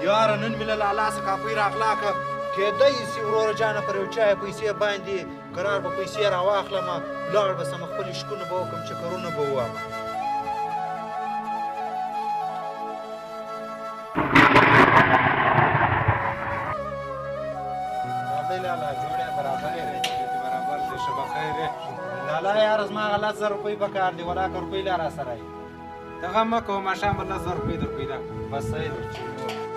یاره نن مې له لالا څخه کاپۍ راغلا که کېدی سي وروره جانه پر یو چایه پیسې باندې قرار به پیسې راواخلمه ولاړ به سم خپلې شکونه به وکړم چکرونه به ووامه لالا جوړې برابر یې برابر دې شبه خیر لالا یاره زما هغه 10,000 روپۍ پکار دي ولاکه روپۍ لا را سره یې دغه مه کوه ماښام به 10,000 روپۍ در پیدا کړم بس صحیح ده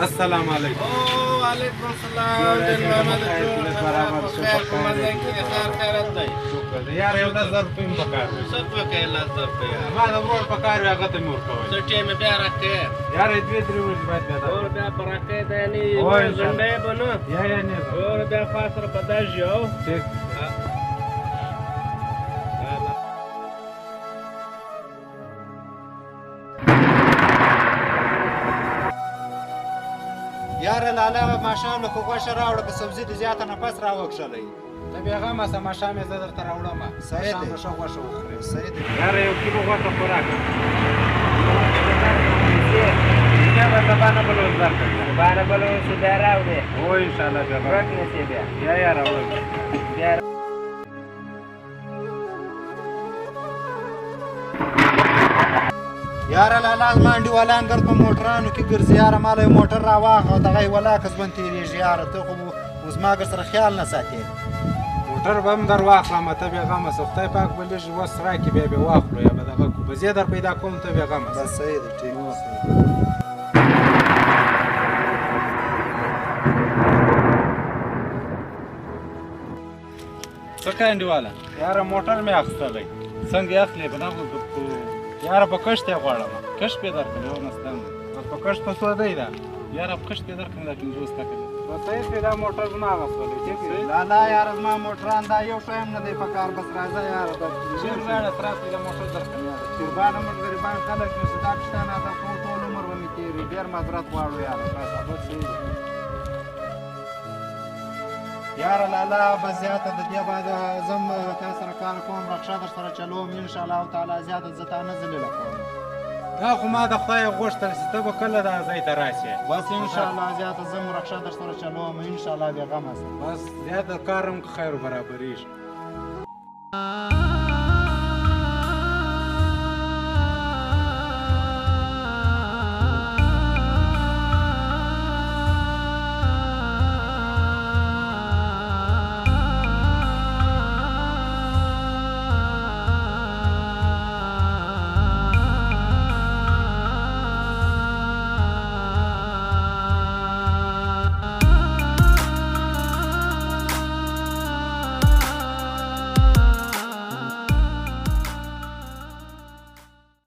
السلام علیکم وعلیکم السلام برابر خیر په مزه کې خیرات دی شکر دی یاره یو 10,000 روپۍ مې پکار دي څه پکې 10,000 روپۍ ما د ورور پکار وي هغه ته مې ورکوئ څه ټیم بیا راکې یاره 2-3 ورځې باید بیا اور بیا پر راکې دی یعنی زنده بنو یا نه اور بیا فاصله بدل جو ٹھیک یاره لالا ماښام له خو غوښه راوړه که سبزي دې زیاته نفس راوکښلی ته بېغمه شه ماښام یې زه درته راوړمه ماښام به ښه غوښه وخورې صحیح دی یاره یو کیلو غوښه خو راکړه بیا به سبا نه بله اوس درکړم سبا نه بله اوس بیا راوړې هو انشاءالله بیا به ورک نیسې بیا یا راوړم بیا یاره لالا زما انډیوالان ګرد په موټرانو کې ګرځي یاره ما له یو موټر راواخه دغه یې ولاکه ژوند تېرېږي یاره ته خو اوس ما ګر سره خیال نه ساتې موټر به هم در واخلم ته بېغمه شه خدای پاک به لږ وس راکړي بیا به واخلو یا به دغه کړو به زه در پیدا کوم ته بېغمه شه بس صحیح ده ټیک څه کوې انډیواله یاره موټر مې اخیستلی څنګه یې اخلې په دغه یاره په کښت یې غواړم کښت پې درکړم یو نستم په کښت په سودی ده یاره په کښت پې درکړم دا 50 ټکه بس صحیح دی دا موټر زما اخیستلی ټیک دی لالا یاره زما موټران دا یو شی هم نه دی په کار بس راځه یاره چېر لاړه تراسې دا موټر درکړم یاره چېربانه موږ ګریبان خلک یو چې دا پښتانه دا کوم ټول عمر به مې تېر وي ډېر معذرت غواړو یاره راشه بس صحیح دی یاره لالا بس زیاته د دې بعد زه هم تا سره کار کوم رخصه در سره چلوم انشاءالله تعالی زیاته زه تا نه ذلیله کوم دا خو ما د خدای غوښتل چې ته به کله دا ځای ته راشې بس انشاءالله زیاته زه هم رخصه در سره چلوم انشاءالله بېغمه شه بس زیاته کار هم که خیر برابرېږي